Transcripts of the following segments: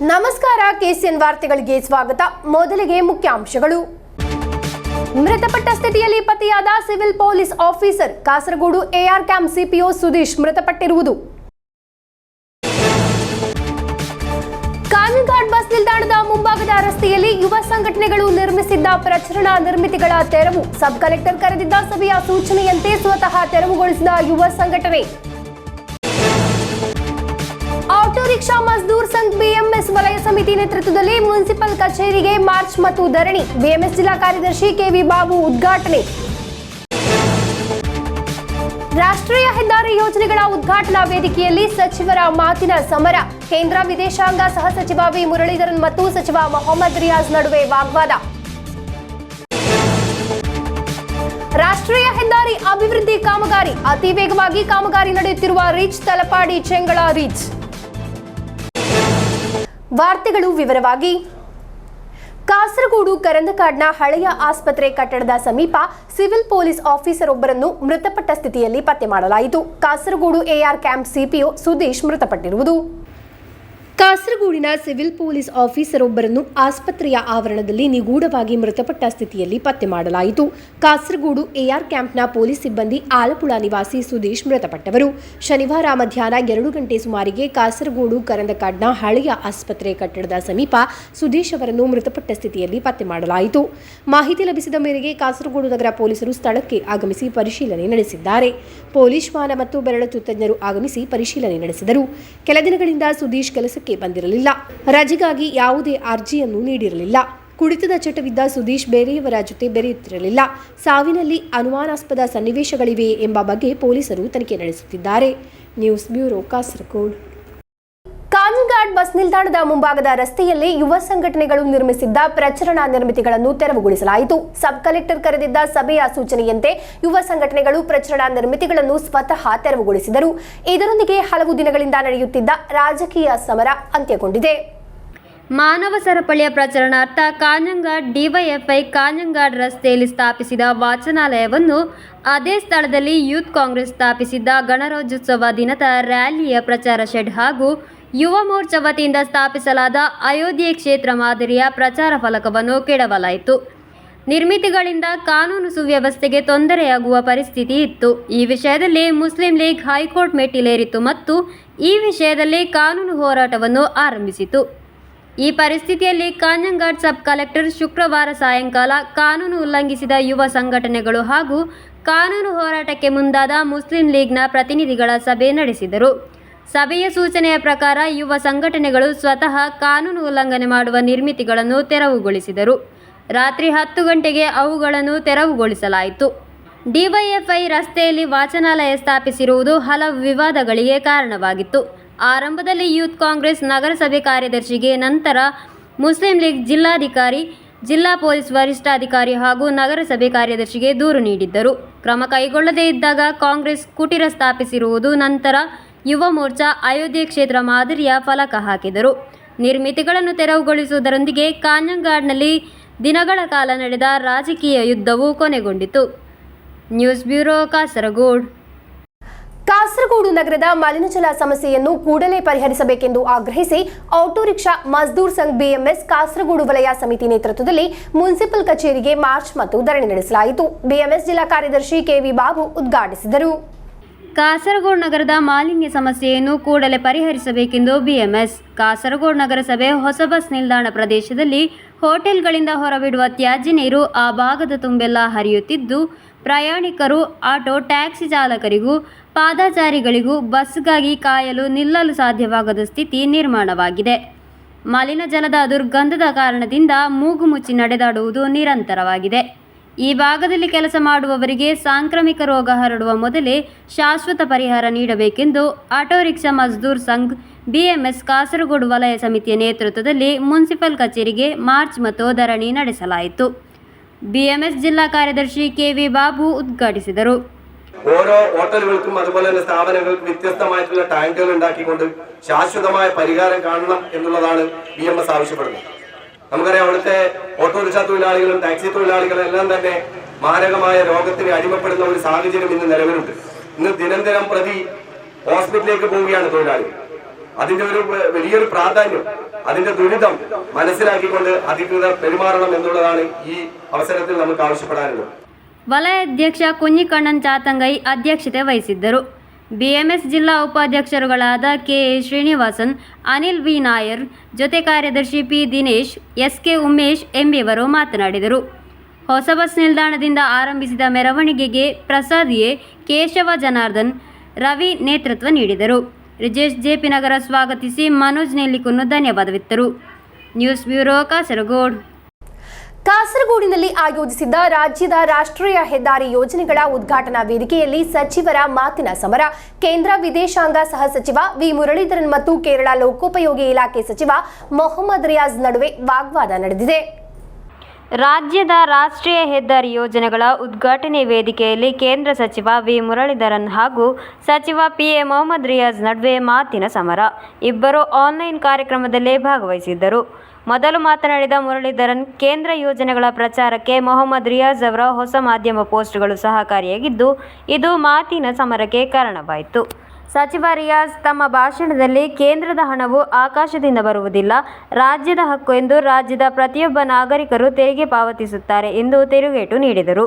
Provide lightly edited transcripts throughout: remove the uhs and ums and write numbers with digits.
ನಮಸ್ಕಾರ ಕೆಸಿಎನ್ ವಾರ್ತೆಗಳಿಗೆ ಸ್ವಾಗತ. ಮೊದಲಿಗೆ ಮುಖ್ಯಾಂಶಗಳು. ಮೃತಪಟ್ಟ ಸ್ಥಿತಿಯಲ್ಲಿ ಪತ್ತೆಯಾದ civil police officer Kasaragod AR camp CPO Sudheesh ಮೃತಪಟ್ಟಿರುವುದು. ಕಾನಂಘಾಟ್ ಬಸ್ ನಿಲ್ದಾಣದ ಮುಂಭಾಗದ ರಸ್ತೆಯಲ್ಲಿ ಯುವ ಸಂಘಟನೆಗಳು ನಿರ್ಮಿಸಿದ್ದ ಪ್ರಚರಣಾ ನಿರ್ಮಿತಿಗಳ ತೆರವು. ಸಬ್ ಕಲೆಕ್ಟರ್ ಕರೆದಿದ್ದ ಸಭೆಯ ಸೂಚನೆಯಂತೆ ಸ್ವತಃ ತೆರವುಗೊಳಿಸಿದ ಯುವ ಸಂಘಟನೆ. Auto rickshaw Mazdoor Sangh BMS ವಲಯ ಸಮಿತಿ ನೇತೃತ್ವದಲ್ಲಿ ಮುನ್ಸಿಪಲ್ ಕಚೇರಿಗೆ ಮಾರ್ಚ್ ಮತ್ತು ಧರಣಿ. ಬಿಎಂಎಸ್ ಜಿಲ್ಲಾ ಕಾರ್ಯದರ್ಶಿ ಕೆವಿ ಬಾಬು ಉದ್ಘಾಟನೆ. ರಾಷ್ಟ್ರೀಯ ಹೆದ್ದಾರಿ ಯೋಜನೆಗಳ ಉದ್ಘಾಟನಾ ವೇದಿಕೆಯಲ್ಲಿ ಸಚಿವರ ಮಾತಿನ ಸಮರ. ಕೇಂದ್ರ ವಿದೇಶಾಂಗ ಸಹ ಸಚಿವ ವಿ ಮುರಳೀಧರನ್ ಮತ್ತು ಸಚಿವ ಮೊಹಮ್ಮದ್ ರಿಯಾಜ್ ನಡುವೆ ವಾಗ್ವಾದ. ರಾಷ್ಟ್ರೀಯ ಹೆದ್ದಾರಿ ಅಭಿವೃದ್ಧಿ ಕಾಮಗಾರಿ. ಅತಿ ವೇಗವಾಗಿ ಕಾಮಗಾರಿ ನಡೆಯುತ್ತಿರುವ ರೀಚ್ ತಲಪಾಡಿ ಚೆಂಗಳ ರೀಚ್. ವಾರ್ತೆಗಳು ವಿವರವಾಗಿ. ಕಾಸರಗೋಡು ಕರಂದಕಾಡ್ನ ಹಳೆಯ ಆಸ್ಪತ್ರೆ ಕಟ್ಟಡದ ಸಮೀಪ ಸಿವಿಲ್ ಪೊಲೀಸ್ ಆಫೀಸರ್ ಒಬ್ಬರನ್ನು ಮೃತಪಟ್ಟ ಸ್ಥಿತಿಯಲ್ಲಿ ಪತ್ತೆ ಮಾಡಲಾಯಿತು. Kasaragod AR camp CPO Sudheesh ಮೃತಪಟ್ಟಿರುವುದು. ಕಾಸರಗೋಡಿನ ಸಿವಿಲ್ ಪೊಲೀಸ್ ಆಫೀಸರ್ ಒಬ್ಬರನ್ನು ಆಸ್ಪತ್ರೆಯ ಆವರಣದಲ್ಲಿ ನಿಗೂಢವಾಗಿ ಮೃತಪಟ್ಟ ಸ್ಥಿತಿಯಲ್ಲಿ ಪತ್ತೆ ಮಾಡಲಾಯಿತು. ಕಾಸರಗೋಡು ಎಆರ್ ಕ್ಯಾಂಪ್ನ ಪೊಲೀಸ್ ಸಿಬ್ಬಂದಿ ಆಲಪುಳ ನಿವಾಸಿ ಸುದೀಶ್ ಮೃತಪಟ್ಟವರು. ಶನಿವಾರ ಮಧ್ಯಾಹ್ನ 2 ಗಂಟೆ ಸುಮಾರಿಗೆ ಕಾಸರಗೋಡು ಕರಂದಕಾಡ್ನ ಹಳೆಯ ಆಸ್ಪತ್ರೆ ಕಟ್ಟಡದ ಸಮೀಪ ಸುದೀಶ್ ಅವರನ್ನು ಮೃತಪಟ್ಟ ಸ್ಥಿತಿಯಲ್ಲಿ ಪತ್ತೆ ಮಾಡಲಾಯಿತು. ಮಾಹಿತಿ ಲಭಿಸಿದ ಮೇರೆಗೆ ಕಾಸರಗೋಡು ನಗರ ಪೊಲೀಸರು ಸ್ಥಳಕ್ಕೆ ಆಗಮಿಸಿ ಪರಿಶೀಲನೆ ನಡೆಸಿದ್ದಾರೆ. ಪೊಲೀಸ್ ವಾಹನ ಮತ್ತು ಬೆರಳಚ್ಚು ತಜ್ಞರು ಆಗಮಿಸಿ ಪರಿಶೀಲನೆ ನಡೆಸಿದರು. ಕೆಲ ದಿನಗಳಿಂದ ಸುದೀಶ್ ಕೆಲಸಕ್ಕೆ ಬಂದಿರಲಿಲ್ಲ. ರಜೆಗಾಗಿ ಯಾವುದೇ ಅರ್ಜಿಯನ್ನು ನೀಡಿರಲಿಲ್ಲ. ಕುಡಿತದ ಚಟವಿದ್ದ ಸುದೀಶ್ ಬೇರೆಯವರ ಜೊತೆ ಬೆರೆಯುತ್ತಿರಲಿಲ್ಲ. ಸಾವಿನಲ್ಲಿ ಅನುಮಾನಾಸ್ಪದ ಸನ್ನಿವೇಶಗಳಿವೆ ಎಂಬ ಬಗ್ಗೆ ಪೊಲೀಸರು ತನಿಖೆ ನಡೆಸುತ್ತಿದ್ದಾರೆ. News bureau, Kasaragod. Kanhangad bus ನಿಲ್ದಾಣದ ಮುಂಭಾಗದ ರಸ್ತೆಯಲ್ಲಿ ಯುವ ಸಂಘಟನೆಗಳು ನಿರ್ಮಿಸಿದ್ದ ಪ್ರಚರಣಾ ನಿರ್ಮಿತಿಗಳನ್ನು ತೆರವುಗೊಳಿಸಲಾಯಿತು. ಸಬ್ ಕಲೆಕ್ಟರ್ ಕರೆದಿದ್ದ ಸಭೆಯ ಸೂಚನೆಯಂತೆ ಯುವ ಸಂಘಟನೆಗಳು ಪ್ರಚರಣಾ ನಿರ್ಮಿತಿಗಳನ್ನು ಸ್ವತಃ ತೆರವುಗೊಳಿಸಿದರು. ಇದರೊಂದಿಗೆ ಹಲವು ದಿನಗಳಿಂದ ನಡೆಯುತ್ತಿದ್ದ ರಾಜಕೀಯ ಸಮರ ಅಂತ್ಯಗೊಂಡಿದೆ. ಮಾನವ ಸರಪಳಿಯ ಪ್ರಚರಣಾರ್ಥ ಕಾನಂಘಾಟ್ ಡಿವೈಎಫ್ಐ ಕಾನಂಘಾಟ್ ರಸ್ತೆಯಲ್ಲಿ ಸ್ಥಾಪಿಸಿದ ವಾಚನಾಲಯವನ್ನು ಅದೇ ಸ್ಥಳದಲ್ಲಿ ಯೂತ್ ಕಾಂಗ್ರೆಸ್ ಸ್ಥಾಪಿಸಿದ್ದ ಗಣರಾಜ್ಯೋತ್ಸವ ದಿನದ ರ್ಯಾಲಿಯ ಪ್ರಚಾರ ಶೆಡ್ ಹಾಗೂ ಯುವ ಮೋರ್ಚಾ ವತಿಯಿಂದ ಸ್ಥಾಪಿಸಲಾದ ಅಯೋಧ್ಯೆ ಕ್ಷೇತ್ರ ಮಾದರಿಯ ಪ್ರಚಾರ ಫಲಕವನ್ನು ಕೆಡವಲಾಯಿತು. ನಿರ್ಮಿತಿಗಳಿಂದ ಕಾನೂನು ಸುವ್ಯವಸ್ಥೆಗೆ ತೊಂದರೆಯಾಗುವ ಪರಿಸ್ಥಿತಿ ಇತ್ತು. ಈ ವಿಷಯದಲ್ಲಿ ಮುಸ್ಲಿಂ ಲೀಗ್ ಹೈಕೋರ್ಟ್ ಮೆಟ್ಟಿಲೇರಿತು ಮತ್ತು ಈ ವಿಷಯದಲ್ಲಿ ಕಾನೂನು ಹೋರಾಟವನ್ನು ಆರಂಭಿಸಿತು. ಈ ಪರಿಸ್ಥಿತಿಯಲ್ಲಿ ಕಾನಂಘಾಟ್ ಸಬ್ ಕಲೆಕ್ಟರ್ ಶುಕ್ರವಾರ ಸಾಯಂಕಾಲ ಕಾನೂನು ಉಲ್ಲಂಘಿಸಿದ ಯುವ ಸಂಘಟನೆಗಳು ಹಾಗೂ ಕಾನೂನು ಹೋರಾಟಕ್ಕೆ ಮುಂದಾದ ಮುಸ್ಲಿಂ ಲೀಗ್ನ ಪ್ರತಿನಿಧಿಗಳ ಸಭೆ ನಡೆಸಿದರು. ಸಭೆಯ ಸೂಚನೆಯ ಪ್ರಕಾರ ಯುವ ಸಂಘಟನೆಗಳು ಸ್ವತಃ ಕಾನೂನು ಉಲ್ಲಂಘನೆ ಮಾಡುವ ನಿರ್ಮಿತಿಗಳನ್ನು ತೆರವುಗೊಳಿಸಿದರು. ರಾತ್ರಿ 10 ಗಂಟೆಗೆ ಅವುಗಳನ್ನು ತೆರವುಗೊಳಿಸಲಾಯಿತು. ಡಿವೈಎಫ್ಐ ರಸ್ತೆಯಲ್ಲಿ ವಾಚನಾಲಯ ಸ್ಥಾಪಿಸಿರುವುದು ಹಲವು ವಿವಾದಗಳಿಗೆ ಕಾರಣವಾಗಿತ್ತು. ಆರಂಭದಲ್ಲಿ ಯೂತ್ ಕಾಂಗ್ರೆಸ್ ನಗರಸಭೆ ಕಾರ್ಯದರ್ಶಿಗೆ, ನಂತರ ಮುಸ್ಲಿಂ ಲೀಗ್ ಜಿಲ್ಲಾಧಿಕಾರಿ, ಜಿಲ್ಲಾ ಪೊಲೀಸ್ ವರಿಷ್ಠಾಧಿಕಾರಿ ಹಾಗೂ ನಗರಸಭೆ ಕಾರ್ಯದರ್ಶಿಗೆ ದೂರು ನೀಡಿದ್ದರು. ಕ್ರಮ ಕೈಗೊಳ್ಳದೇ ಇದ್ದಾಗ ಕಾಂಗ್ರೆಸ್ ಕುಟೀರ ಸ್ಥಾಪಿಸಿರುವುದು, ನಂತರ ಯುವ ಮೋರ್ಚಾ ಅಯೋಧ್ಯೆ ಕ್ಷೇತ್ರ ಮಾದರಿಯ ಫಲಕ ಹಾಕಿದರು. ನಿರ್ಮಿತಿಗಳನ್ನು ತೆರವುಗೊಳಿಸುವುದರೊಂದಿಗೆ ಕಾನಂಘಾಟ್ನಲ್ಲಿ ದಿನಗಳ ಕಾಲ ನಡೆದ ರಾಜಕೀಯ ಯುದ್ಧವು ಕೊನೆಗೊಂಡಿತು. News bureau, Kasaragod. ಕಾಸರಗೋಡು ನಗರದ ಮಲಿನಜಲ ಸಮಸ್ಯೆಯನ್ನು ಕೂಡಲೇ ಪರಿಹರಿಸಬೇಕೆಂದು ಆಗ್ರಹಿಸಿ auto rickshaw Mazdoor Sangh BMS Kasaragod ವಲಯ ಸಮಿತಿ ನೇತೃತ್ವದಲ್ಲಿ ಮುನ್ಸಿಪಲ್ ಕಚೇರಿಗೆ ಮಾರ್ಚ್ ಮತ್ತು ಧರಣಿ ನಡೆಸಲಾಯಿತು. ಬಿಎಂಎಸ್ ಜಿಲ್ಲಾ ಕಾರ್ಯದರ್ಶಿ ಕೆವಿ ಬಾಬು ಉದ್ಘಾಟಿಸಿದರು. ಕಾಸರಗೋಡು ನಗರದ ಮಾಲಿನ್ಯ ಸಮಸ್ಯೆಯನ್ನು ಕೂಡಲೇ ಪರಿಹರಿಸಬೇಕೆಂದು ಬಿಎಂಎಸ್ ಕಾಸರಗೋಡು ನಗರಸಭೆ ಹೊಸ ಬಸ್ ನಿಲ್ದಾಣ ಪ್ರದೇಶದಲ್ಲಿ ಹೋಟೆಲ್ಗಳಿಂದ ಹೊರಬಿಡುವ ತ್ಯಾಜ್ಯ ನೀರು ಆ ಭಾಗದ ತುಂಬೆಲ್ಲ ಹರಿಯುತ್ತಿದ್ದು, ಪ್ರಯಾಣಿಕರು, ಆಟೋ ಟ್ಯಾಕ್ಸಿ ಚಾಲಕರಿಗೂ ಪಾದಚಾರಿಗಳಿಗೂ ಬಸ್ಗಾಗಿ ಕಾಯಲು ನಿಲ್ಲಲು ಸಾಧ್ಯವಾಗದ ಸ್ಥಿತಿ ನಿರ್ಮಾಣವಾಗಿದೆ. ಮಲಿನ ಜಲದ ದುರ್ಗಂಧದ ಕಾರಣದಿಂದ ಮೂಗು ಮುಚ್ಚಿ ನಡೆದಾಡುವುದು ನಿರಂತರವಾಗಿದೆ. ಈ ಭಾಗದಲ್ಲಿ ಕೆಲಸ ಮಾಡುವವರಿಗೆ ಸಾಂಕ್ರಾಮಿಕ ರೋಗ ಹರಡುವ ಮೊದಲೇ ಶಾಶ್ವತ ಪರಿಹಾರ ನೀಡಬೇಕೆಂದು auto rickshaw Mazdoor Sangh BMS Kasaragod ವಲಯ ಸಮಿತಿಯ ನೇತೃತ್ವದಲ್ಲಿ ಮುನ್ಸಿಪಲ್ ಕಚೇರಿಗೆ ಮಾರ್ಚ್ ಮತ್ತು ಧರಣಿ ನಡೆಸಲಾಯಿತು. ಬಿಎಂಎಸ್ ಜಿಲ್ಲಾ ಕಾರ್ಯದರ್ಶಿ ಕೆವಿ ಬಾಬು ಉದ್ಘಾಟಿಸಿದರು. ഓരോ ഹോട്ടലുകൾക്കും അതുപോലെ തന്നെ സ്ഥാപനങ്ങൾക്കും വ്യത്യസ്തമായിട്ടുള്ള ടാങ്കുകൾ ഉണ്ടാക്കിക്കൊണ്ട് ശാശ്വതമായ പരിഹാരം കാണണം എന്നുള്ളതാണ് ബിഎംഎസ് ആവശ്യപ്പെടുന്നത്. നമുക്കറിയാം, അവിടുത്തെ ഓട്ടോറിക്ഷ തൊഴിലാളികളും ടാക്സി തൊഴിലാളികളും എല്ലാം തന്നെ മാരകമായ രോഗത്തിന് അടിമപ്പെടുന്ന ഒരു സാഹചര്യം ഇന്ന് നിലവിലുണ്ട്. ഇന്ന് ദിനം പ്രതി ഹോസ്പിറ്റലിലേക്ക് പോവുകയാണ് തൊഴിലാളികൾ. അതിന്റെ ഒരു വലിയൊരു പ്രാധാന്യം, അതിന്റെ ദുരിതം മനസ്സിലാക്കിക്കൊണ്ട് അധികൃതർ പെരുമാറണം എന്നുള്ളതാണ് ഈ അവസരത്തിൽ നമുക്ക് ആവശ്യപ്പെടാനുള്ളത്. ವಲಯ ಅಧ್ಯಕ್ಷ ಕುഞ്ഞിಕಣ್ಣನ್ ಚಾತಂಗೈ ಅಧ್ಯಕ್ಷತೆ ವಹಿಸಿದ್ದರು. BMS ಜಿಲ್ಲಾ ಉಪಾಧ್ಯಕ್ಷರುಗಳಾದ KA ಶ್ರೀನಿವಾಸನ್, ಅನಿಲ್ ವಿ ನಾಯರ್, ಜೊತೆ ಕಾರ್ಯದರ್ಶಿ P ದಿನೇಶ್, SK ಉಮೇಶ್ ಎಂಬಿಯವರು ಮಾತನಾಡಿದರು. ಹೊಸ ಬಸ್ ನಿಲ್ದಾಣದಿಂದ ಆರಂಭಿಸಿದ ಮೆರವಣಿಗೆಗೆ ಪ್ರಸಾದ್ ಎ, ಕೇಶವ ಜನಾರ್ದನ್, ರವಿ ನೇತೃತ್ವ ನೀಡಿದರು. ರಿಜೇಶ್ ಜೆಪಿ ನಗರ ಸ್ವಾಗತಿಸಿ ಮನೋಜ್ ನೆಲ್ಲಿಕುನ್ನು ಧನ್ಯವಾದವಿತ್ತರು. News bureau, Kasaragod. ಕಾಸರಗೋಡಿನಲ್ಲಿ ಆಯೋಜಿಸಿದ್ದ ರಾಜ್ಯದ ರಾಷ್ಟ್ರೀಯ ಹೆದ್ದಾರಿ ಯೋಜನೆಗಳ ಉದ್ಘಾಟನಾ ವೇದಿಕೆಯಲ್ಲಿ ಸಚಿವರ ಮಾತಿನ ಸಮರ. ಕೇಂದ್ರ ವಿದೇಶಾಂಗ ಸಹ ಸಚಿವ ವಿ ಮುರಳೀಧರನ್ ಮತ್ತು ಕೇರಳ ಲೋಕೋಪಯೋಗಿ ಇಲಾಖೆ ಸಚಿವ ಮೊಹಮ್ಮದ್ ರಿಯಾಜ್ ನಡುವೆ ವಾಗ್ವಾದ ನಡೆದಿದೆ. ರಾಜ್ಯದ ರಾಷ್ಟ್ರೀಯ ಹೆದ್ದಾರಿ ಯೋಜನೆಗಳ ಉದ್ಘಾಟನೆ ವೇದಿಕೆಯಲ್ಲಿ ಕೇಂದ್ರ ಸಚಿವ ವಿ ಮುರಳೀಧರನ್ ಹಾಗೂ ಸಚಿವ PA ಮೊಹಮ್ಮದ್ ರಿಯಾಜ್ ನಡುವೆ ಮಾತಿನ ಸಮರ. ಇಬ್ಬರು ಆನ್ಲೈನ್ ಕಾರ್ಯಕ್ರಮದಲ್ಲೇ ಭಾಗವಹಿಸಿದ್ದರು. ಮೊದಲು ಮಾತನಾಡಿದ ಮುರಳೀಧರನ್, ಕೇಂದ್ರ ಯೋಜನೆಗಳ ಪ್ರಚಾರಕ್ಕೆ ಮೊಹಮ್ಮದ್ ರಿಯಾಜ್ ಅವರ ಹೊಸ ಮಾಧ್ಯಮ ಪೋಸ್ಟ್ಗಳು ಸಹಕಾರಿಯಾಗಿದ್ದು, ಇದು ಮಾತಿನ ಸಮರಕ್ಕೆ ಕಾರಣವಾಯಿತು. ಸಚಿವ ರಿಯಾಜ್ ತಮ್ಮ ಭಾಷಣದಲ್ಲಿ ಕೇಂದ್ರದ ಹಣವು ಆಕಾಶದಿಂದ ಬರುವುದಿಲ್ಲ, ರಾಜ್ಯದ ಹಕ್ಕು ಎಂದು ರಾಜ್ಯದ ಪ್ರತಿಯೊಬ್ಬ ನಾಗರಿಕರು ತೆರಿಗೆ ಪಾವತಿಸುತ್ತಾರೆ ಎಂದು ತಿರುಗೇಟು ನೀಡಿದರು.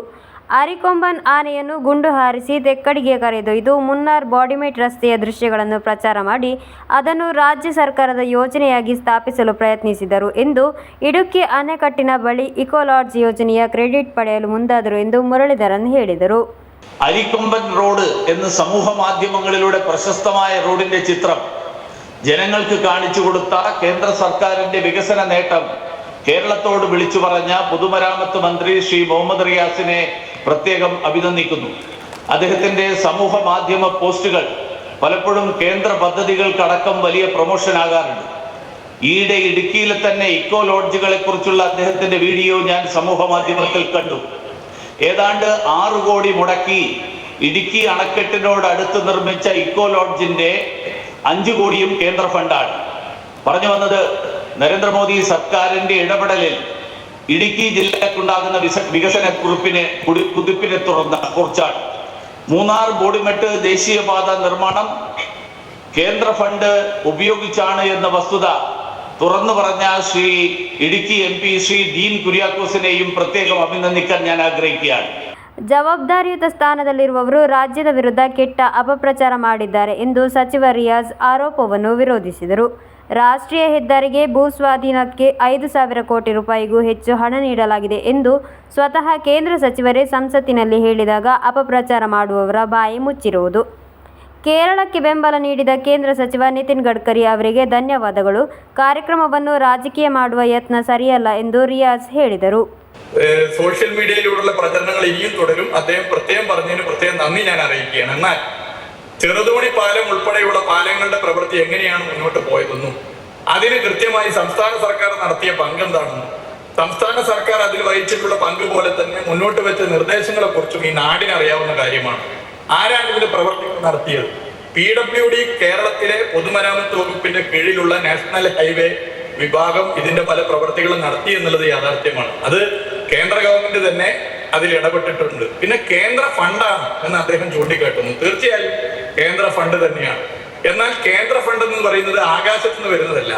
ಅರಿಕೊಂಬನ್ ಆನೆಯನ್ನು ಗುಂಡು ಹಾರಿಸಿ ತೆಕ್ಕಡಿಗೆ ಕರೆದೊಯ್ದು ಮುನ್ನಾರ್ ಬಾಡಿಮೇಟ್ ರಸ್ತೆಯ ದೃಶ್ಯಗಳನ್ನು ಪ್ರಚಾರ ಮಾಡಿ ಅದನ್ನು ರಾಜ್ಯ ಸರ್ಕಾರದ ಯೋಜನೆಯಾಗಿ ಸ್ಥಾಪಿಸಲು ಪ್ರಯತ್ನಿಸಿದರು ಎಂದು, ಇಡುಕ್ಕಿ ಅಣೆಕಟ್ಟಿನ ಬಳಿ ಇಕೋ ಲಾಡ್ಜ್ ಯೋಜನೆಯ ಕ್ರೆಡಿಟ್ ಪಡೆಯಲು ಮುಂದಾದರು ಎಂದು മുരളീധരൻ ಹೇಳಿದರು. അരിക്കൊമ്പൻ റോഡ് എന്ന് സമൂഹ മാധ്യമങ്ങളിലൂടെ പ്രശസ്തമായ റോഡിന്റെ ചിത്രം ജനങ്ങൾക്ക് കാണിച്ചു കൊടുത്ത കേന്ദ്ര സർക്കാരിന്റെ വികസന നേട്ടം കേരളത്തോട് വിളിച്ചു പറഞ്ഞ പൊതുമരാമത്ത് മന്ത്രി ശ്രീ മുഹമ്മദ് റിയാസിനെ പ്രത്യേകം അഭിനന്ദിക്കുന്നു. അദ്ദേഹത്തിന്റെ സമൂഹ മാധ്യമ പോസ്റ്റുകൾ പലപ്പോഴും കേന്ദ്ര പദ്ധതികൾക്കടക്കം വലിയ പ്രൊമോഷൻ ആകാറുണ്ട്. ഈയിടെ ഇടുക്കിയിലെ തന്നെ ഇക്കോ ലോഡ്ജുകളെ കുറിച്ചുള്ള അദ്ദേഹത്തിന്റെ വീഡിയോ ഞാൻ സമൂഹ മാധ്യമത്തിൽ കണ്ടു. ഏതാണ്ട് 6 കോടി മുടക്കി ഇടുക്കി അണക്കെട്ടിനോട് അടുത്ത് നിർമ്മിച്ച ഇക്കോ ലോഡ്ജിന്റെ 5 കോടിയും കേന്ദ്ര ഫണ്ടാണ്. പറഞ്ഞു വന്നത്, നരേന്ദ്രമോദി സർക്കാരിന്റെ ഇടപെടലിൽ ഇടുക്കി ജില്ലക്കുണ്ടാകുന്ന വികസന കുതിപ്പിനെ കുറിച്ചാണ്. മൂന്നാർ ബോഡിമെട്ട് ദേശീയപാത നിർമ്മാണം കേന്ദ്ര ഫണ്ട് ഉപയോഗിച്ചാണ് എന്ന വസ്തുത തുറന്നു പറഞ്ഞ ശ്രീ ഇടുക്കി MP ശ്രീ ഡീൻ കുര്യാക്കോസിനെയും പ്രത്യേകം അഭിനന്ദിക്കാൻ ഞാൻ ആഗ്രഹിക്കുകയാണ്. ಜವಾಬ್ದಾರಿಯುತ ಸ್ಥಾನದಲ್ಲಿರುವವರು ರಾಜ್ಯದ ವಿರುದ್ಧ ಕೆಟ್ಟ ಅಪಪ್ರಚಾರ ಮಾಡಿದ್ದಾರೆ ಎಂದು ಸಚಿವ ರಿಯಾಜ್ ಆರೋಪವನ್ನು ವಿರೋಧಿಸಿದರು. ರಾಷ್ಟ್ರೀಯ ಹೆದ್ದಾರಿಗೆ ಭೂ ಸ್ವಾಧೀನಕ್ಕೆ 5,000 ಕೋಟಿ ರೂಪಾಯಿಗೂ ಹೆಚ್ಚು ಹಣ ನೀಡಲಾಗಿದೆ ಎಂದು ಸ್ವತಃ ಕೇಂದ್ರ ಸಚಿವರೇ ಸಂಸತ್ತಿನಲ್ಲಿ ಹೇಳಿದಾಗ ಅಪಪ್ರಚಾರ ಮಾಡುವವರ ಬಾಯಿ ಮುಚ್ಚಿರುವುದು. ಕೇರಳಕ್ಕೆ ಬೆಂಬಲ ನೀಡಿದ ಕೇಂದ್ರ ಸಚಿವ ನಿತಿನ್ ಗಡ್ಕರಿ ಅವರಿಗೆ ಧನ್ಯವಾದಗಳು. ಕಾರ್ಯಕ್ರಮವನ್ನು ರಾಜಕೀಯ ಮಾಡುವ ಯತ್ನ ಸರಿಯಲ್ಲ ಎಂದು ರಿಯಾಜ್ ಹೇಳಿದರು. സോഷ്യൽ മീഡിയയിലൂടെയുള്ള പ്രചരണങ്ങൾ ഇനിയും തുടരും. അദ്ദേഹം പ്രത്യേകം പറഞ്ഞതിന് പ്രത്യേകം നന്ദി ഞാൻ അറിയിക്കുകയാണ്. എന്നാൽ ചെറുതോണി പാലം ഉൾപ്പെടെയുള്ള പാലങ്ങളുടെ പ്രവൃത്തി എങ്ങനെയാണ് മുന്നോട്ട് പോയതെന്നും അതിന് കൃത്യമായി സംസ്ഥാന സർക്കാർ നടത്തിയ പങ്കെന്താണെന്നും സംസ്ഥാന സർക്കാർ അതിൽ വഹിച്ചിട്ടുള്ള പങ്ക് പോലെ തന്നെ മുന്നോട്ട് വെച്ച നിർദ്ദേശങ്ങളെ കുറിച്ചും ഈ നാടിന് അറിയാവുന്ന കാര്യമാണ്. ആരാണ് ഇതിന്റെ പ്രവർത്തികൾ നടത്തിയത്? PWD കേരളത്തിലെ പൊതുമരാമത്ത് വകുപ്പിന്റെ കീഴിലുള്ള നാഷണൽ ഹൈവേ വിഭാഗം ഇതിന്റെ പല പ്രവർത്തികളും നടത്തി എന്നുള്ളത് യാഥാർത്ഥ്യമാണ്. അത് കേന്ദ്ര ഗവൺമെന്റ് തന്നെ അതിൽ ഇടപെട്ടിട്ടുണ്ട്. പിന്നെ കേന്ദ്ര ഫണ്ടാണ് എന്ന് അദ്ദേഹം ചൂണ്ടിക്കാട്ടുന്നു. തീർച്ചയായും കേന്ദ്ര ഫണ്ട് തന്നെയാണ്. എന്നാൽ കേന്ദ്ര ഫണ്ട് എന്ന് പറയുന്നത് ആകാശത്ത് നിന്ന് വരുന്നതല്ല.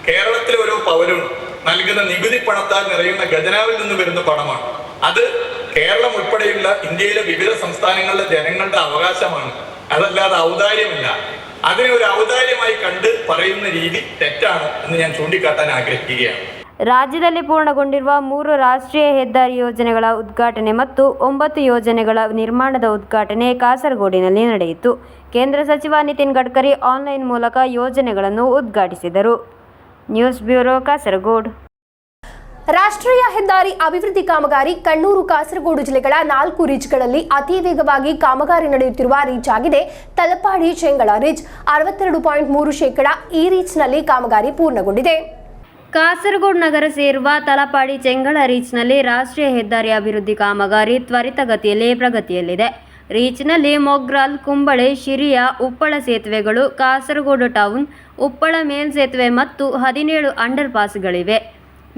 കേരളത്തിലെ ഓരോ പൗരനും നൽകുന്ന നികുതി പണത്താൽ നിറയുന്ന ഖജനാവിൽ നിന്ന് വരുന്ന പണമാണ്. അത് കേരളം ഉൾപ്പെടെയുള്ള ഇന്ത്യയിലെ വിവിധ സംസ്ഥാനങ്ങളിലെ ജനങ്ങളുടെ അവകാശമാണ്. അതല്ലാതെ ഔദാര്യമല്ല. അതിനെ ഒരു ഔദാര്യമായി കണ്ട് പറയുന്ന രീതി തെറ്റാണ് എന്ന് ഞാൻ ചൂണ്ടിക്കാട്ടാൻ ആഗ്രഹിക്കുകയാണ്. ರಾಜ್ಯದಲ್ಲಿ ಪೂರ್ಣಗೊಂಡಿರುವ 3 ರಾಷ್ಟ್ರೀಯ ಹೆದ್ದಾರಿ ಯೋಜನೆಗಳ ಉದ್ಘಾಟನೆ ಮತ್ತು 9 ಯೋಜನೆಗಳ ನಿರ್ಮಾಣದ ಉದ್ಘಾಟನೆ ಕಾಸರಗೋಡಿನಲ್ಲಿ ನಡೆಯಿತು. ಕೇಂದ್ರ ಸಚಿವ ನಿತಿನ್ ಗಡ್ಕರಿ ಆನ್ಲೈನ್ ಮೂಲಕ ಯೋಜನೆಗಳನ್ನು ಉದ್ಘಾಟಿಸಿದರು. News bureau, Kasaragod. ರಾಷ್ಟ್ರೀಯ ಹೆದ್ದಾರಿ ಅಭಿವೃದ್ಧಿ ಕಾಮಗಾರಿ ಕಣ್ಣೂರು ಕಾಸರಗೋಡು ಜಿಲ್ಲೆಗಳ 4 ರೀಚ್ಗಳಲ್ಲಿ ಅತಿ ವೇಗವಾಗಿ ಕಾಮಗಾರಿ ನಡೆಯುತ್ತಿರುವ ರೀಚ್ ಆಗಿದೆ ತಲಪಾಡಿ ಚೆಂಗಳ ರೀಚ್. 62.3% ಈ ರೀಚ್ನಲ್ಲಿ ಕಾಮಗಾರಿ ಪೂರ್ಣಗೊಂಡಿದೆ. ಕಾಸರಗೋಡು ನಗರ ಸೇರುವ ತಲಪಾಡಿ ಚೆಂಗಳ ರೀಚ್ನಲ್ಲಿ ರಾಷ್ಟ್ರೀಯ ಹೆದ್ದಾರಿ ಅಭಿವೃದ್ಧಿ ಕಾಮಗಾರಿ ತ್ವರಿತಗತಿಯಲ್ಲಿ ಪ್ರಗತಿಯಲ್ಲಿದೆ. ರೀಚ್ನಲ್ಲಿ ಮೊಗ್ರಾಲ್, ಕುಂಬಳೆ, ಶಿರಿಯ, ಉಪ್ಪಳ ಸೇತುವೆಗಳು, ಕಾಸರಗೋಡು ಟೌನ್, ಉಪ್ಪಳ ಮೇಲ್ಸೇತುವೆ ಮತ್ತು 17 ಅಂಡರ್ ಪಾಸ್ಗಳಿವೆ.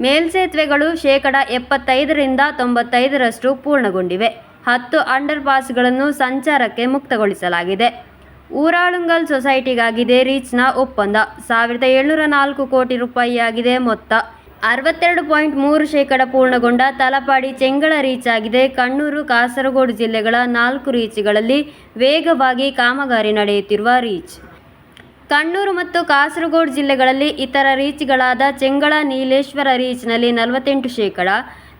ಮೇಲ್ಸೇತುವೆಗಳು 75% 95% ಪೂರ್ಣಗೊಂಡಿವೆ. 10 ಅಂಡರ್ ಪಾಸ್ಗಳನ್ನು ಸಂಚಾರಕ್ಕೆ ಮುಕ್ತಗೊಳಿಸಲಾಗಿದೆ. ಊರಾಳುಂಗಲ್ ಸೊಸೈಟಿಗಾಗಿದೆ ರೀಚ್ನ ಒಪ್ಪಂದ. 1704 ಕೋಟಿ ರೂಪಾಯಿಯಾಗಿದೆ ಮೊತ್ತ. 62.3% ಪೂರ್ಣಗೊಂಡ ತಲಪಾಡಿ ಚೆಂಗಳ ರೀಚ್ ಆಗಿದೆ. ಕಣ್ಣೂರು ಕಾಸರಗೋಡು ಜಿಲ್ಲೆಗಳ 4 ರೀಚ್ಗಳಲ್ಲಿ ವೇಗವಾಗಿ ಕಾಮಗಾರಿ ನಡೆಯುತ್ತಿರುವ ರೀಚ್. ಕಣ್ಣೂರು ಮತ್ತು ಕಾಸರಗೋಡು ಜಿಲ್ಲೆಗಳಲ್ಲಿ ಇತರ ರೀಚ್ಗಳಾದ ಚೆಂಗಳ ನೀಲೇಶ್ವರ ರೀಚ್ನಲ್ಲಿ 48%,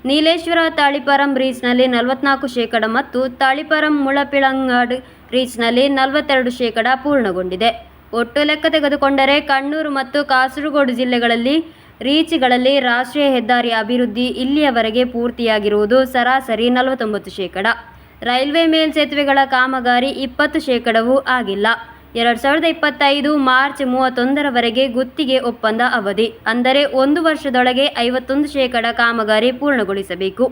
ನೀಲೇಶ್ವರ ತಾಳಿಪರಂ ರೀಚ್ನಲ್ಲಿ 44% ಮತ್ತು ತಾಳಿಪರಂ ಮುಳಪಿಳಂಗಾಡ್ ರೀಚ್ನಲ್ಲಿ 42% ಪೂರ್ಣಗೊಂಡಿದೆ. ಒಟ್ಟು ಲೆಕ್ಕ ತೆಗೆದುಕೊಂಡರೆ ಕಣ್ಣೂರು ಮತ್ತು ಕಾಸರಗೋಡು ಜಿಲ್ಲೆಗಳಲ್ಲಿ ರೀಚ್ಗಳಲ್ಲಿ ರಾಷ್ಟ್ರೀಯ ಹೆದ್ದಾರಿ ಅಭಿವೃದ್ಧಿ ಇಲ್ಲಿಯವರೆಗೆ ಪೂರ್ತಿಯಾಗಿರುವುದು ಸರಾಸರಿ 49%. ರೈಲ್ವೆ ಮೇಲ್ಸೇತುವೆಗಳ ಕಾಮಗಾರಿ 20%ವೂ ಆಗಿಲ್ಲ. 2025 ಮಾರ್ಚ್ 31ರವರೆಗೆ ಗುತ್ತಿಗೆ ಒಪ್ಪಂದ ಅವಧಿ, ಅಂದರೆ 1 ವರ್ಷದೊಳಗೆ 51% ಕಾಮಗಾರಿ ಪೂರ್ಣಗೊಳಿಸಬೇಕು.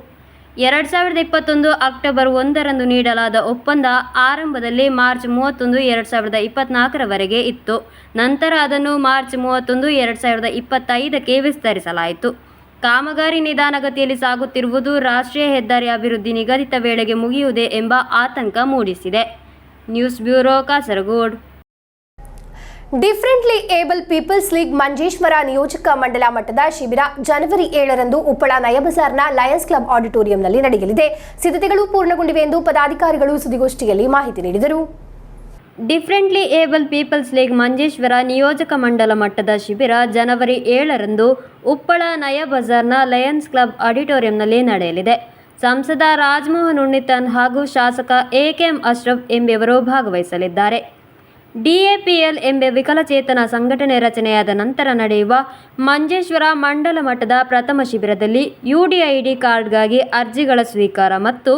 2021 ಅಕ್ಟೋಬರ್ 1ರಂದು ನೀಡಲಾದ ಒಪ್ಪಂದ ಆರಂಭದಲ್ಲಿ ಮಾರ್ಚ್ 31, 2024ರವರೆಗೆ ಇತ್ತು. ನಂತರ ಅದನ್ನು ಮಾರ್ಚ್ 31, 2025ಕ್ಕೆ ವಿಸ್ತರಿಸಲಾಯಿತು. ಕಾಮಗಾರಿ ನಿಧಾನಗತಿಯಲ್ಲಿ ಸಾಗುತ್ತಿರುವುದು ರಾಷ್ಟ್ರೀಯ ಹೆದ್ದಾರಿ ಅಭಿವೃದ್ಧಿ ನಿಗದಿತ ವೇಳೆಗೆ ಮುಗಿಯುವುದೇ ಎಂಬ ಆತಂಕ ಮೂಡಿಸಿದೆ. News bureau, Kasaragod. Differently able people's league Manjeshwar ನಿಯೋಜಕ ಮಂಡಲ ಮಟ್ಟದ ಶಿಬಿರ ಜನವರಿ 7ರಂದು ಉಪ್ಪಳ ನಯಬಜಾರ್ನ ಲಯನ್ಸ್ ಕ್ಲಬ್ ಆಡಿಟೋರಿಯಂನಲ್ಲಿ ನಡೆಯಲಿದೆ. ಸಿದ್ಧತೆಗಳು ಪೂರ್ಣಗೊಂಡಿವೆ ಎಂದು ಪದಾಧಿಕಾರಿಗಳು ಸುದ್ದಿಗೋಷ್ಠಿಯಲ್ಲಿ ಮಾಹಿತಿ ನೀಡಿದರು. Differently able people's league Manjeshwar ನಿಯೋಜಕ ಮಂಡಲ ಮಟ್ಟದ ಶಿಬಿರ ಜನವರಿ 7ರಂದು ಉಪ್ಪಳ ನಯಬಜಾರ್ನ ಲಯನ್ಸ್ ಕ್ಲಬ್ ಆಡಿಟೋರಿಯಂನಲ್ಲಿ ನಡೆಯಲಿದೆ. ಸಂಸದ ರಾಜಮೋಹನ್ ಉಣ್ಣಿತಾನ್ ಹಾಗೂ ಶಾಸಕ ಎ.ಕೆ.ಎಂ. ಅಶ್ರಫ್ ಎಂಬುವರು ಭಾಗವಹಿಸಲಿದ್ದಾರೆ. DAPL ಎಂಬ ವಿಕಲಚೇತನ ಸಂಘಟನೆ ರಚನೆಯಾದ ನಂತರ ನಡೆಯುವ ಮಂಜೇಶ್ವರ ಮಂಡಲ ಮಟ್ಟದ ಪ್ರಥಮ ಶಿಬಿರದಲ್ಲಿ UDID ಕಾರ್ಡ್ಗಾಗಿ ಅರ್ಜಿಗಳ ಸ್ವೀಕಾರ ಮತ್ತು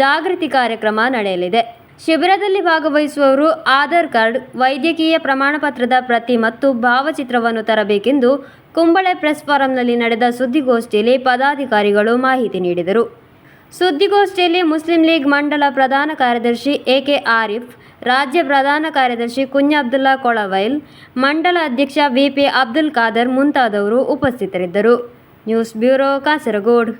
ಜಾಗೃತಿ ಕಾರ್ಯಕ್ರಮ ನಡೆಯಲಿದೆ. ಶಿಬಿರದಲ್ಲಿ ಭಾಗವಹಿಸುವವರು ಆಧಾರ್ ಕಾರ್ಡ್, ವೈದ್ಯಕೀಯ ಪ್ರಮಾಣಪತ್ರದ ಪ್ರತಿ ಮತ್ತು ಭಾವಚಿತ್ರವನ್ನು ತರಬೇಕೆಂದು ಕುಂಬಳೆ ಪ್ರೆಸ್ ಫಾರಂನಲ್ಲಿ ನಡೆದ ಸುದ್ದಿಗೋಷ್ಠಿಯಲ್ಲಿ ಪದಾಧಿಕಾರಿಗಳು ಮಾಹಿತಿ ನೀಡಿದರು. ಸುದ್ದಿಗೋಷ್ಠಿಯಲ್ಲಿ ಮುಸ್ಲಿಂ ಲೀಗ್ ಮಂಡಲ ಪ್ರಧಾನ ಕಾರ್ಯದರ್ಶಿ A.K. ಆರಿಫ್, ರಾಜ್ಯ ಪ್ರಧಾನ ಕಾರ್ಯದರ್ಶಿ ಕುಂಜ ಅಬ್ದುಲ್ಲಾ ಕೊಳವೈಲ್, ಮಂಡಲ ಅಧ್ಯಕ್ಷ VP ಅಬ್ದುಲ್ ಖಾದರ್ ಮುಂತಾದವರು ಉಪಸ್ಥಿತರಿದ್ದರು. News bureau, Kasaragod.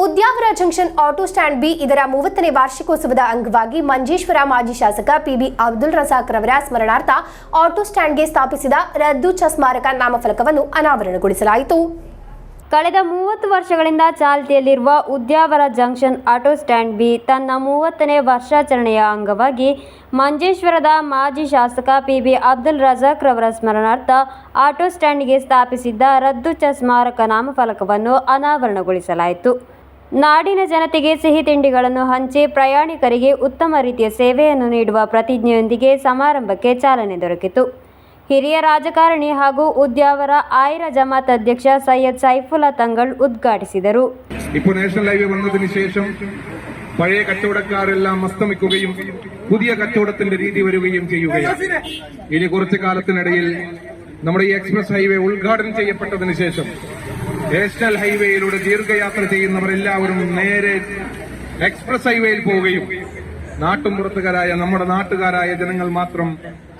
Udyavara junction auto stand B ಇದರ 30ನೇ ವಾರ್ಷಿಕೋತ್ಸವದ ಅಂಗವಾಗಿ ಮಂಜೇಶ್ವರ ಮಾಜಿ ಶಾಸಕ PB ಅಬ್ದುಲ್ ರಜಾಕ್ ರವರ ಸ್ಮರಣಾರ್ಥ ಆಟೋ ಸ್ಟ್ಯಾಂಡ್ಗೆ ಸ್ಥಾಪಿಸಿದ ರದ್ದೂಚ ಸ್ಮಾರಕ ನಾಮಫಲಕವನ್ನು ಅನಾವರಣಗೊಳಿಸಲಾಯಿತು. ಕಳೆದ 30 ವರ್ಷಗಳಿಂದ ಚಾಲ್ತಿಯಲ್ಲಿರುವ Udyavara junction auto stand B ತನ್ನ 30ನೇ ವರ್ಷಾಚರಣೆಯ ಅಂಗವಾಗಿ ಮಂಜೇಶ್ವರದ ಮಾಜಿ ಶಾಸಕ PB ಅಬ್ದುಲ್ ರಜಾಕ್ ರವರ ಸ್ಮರಣಾರ್ಥ ಆಟೋ ಸ್ಟ್ಯಾಂಡ್ಗೆ ಸ್ಥಾಪಿಸಿದ್ದ ರದ್ದೂಚ ಸ್ಮಾರಕ ನಾಮಫಲಕವನ್ನು ಅನಾವರಣಗೊಳಿಸಲಾಯಿತು. ನಾಡಿನ ಜನತೆಗೆ ಸಿಹಿ ತಿಂಡಿಗಳನ್ನು ಹಂಚಿ ಪ್ರಯಾಣಿಕರಿಗೆ ಉತ್ತಮ ರೀತಿಯ ಸೇವೆಯನ್ನು ನೀಡುವ ಪ್ರತಿಜ್ಞೆಯೊಂದಿಗೆ ಸಮಾರಂಭಕ್ಕೆ ಚಾಲನೆ ದೊರಕಿತು. ಹಿರಿಯ ರಾಜಕಾರಣಿ ಹಾಗೂ ಉದ್ಯಾವರ ആയിര ജമാഅത്ത് അധ്യക്ഷ സയ്യദ് സൈഫുല്ല തങ്ങൾ ഉദ്ഘാടിಸಿದರು. ഇപ്പോൾ നാഷണൽ ഹൈവേ വന്നതിന് ശേഷം പഴയ കച്ചവടക്കാരെല്ലാം അസ്തമിക്കുകയും പുതിയ കച്ചവടത്തിന്റെ രീതി വരികയും ചെയ്യുകയാണ്. ഇനി കുറച്ചു കാലത്തിനിടയിൽ നമ്മുടെ ഈ എക്സ്പ്രസ് ഹൈവേ ഉദ്ഘാടനം ചെയ്യപ്പെട്ടതിന് ശേഷം നാഷണൽ ഹൈവേയിലൂടെ ദീർഘയാത്ര ചെയ്യുന്നവരെല്ലാവരും നേരെ എക്സ്പ്രസ് ഹൈവേയിൽ പോവുകയും നാട്ടുമ്പുറത്തുകാരായ നമ്മുടെ നാട്ടുകാരായ ജനങ്ങൾ മാത്രം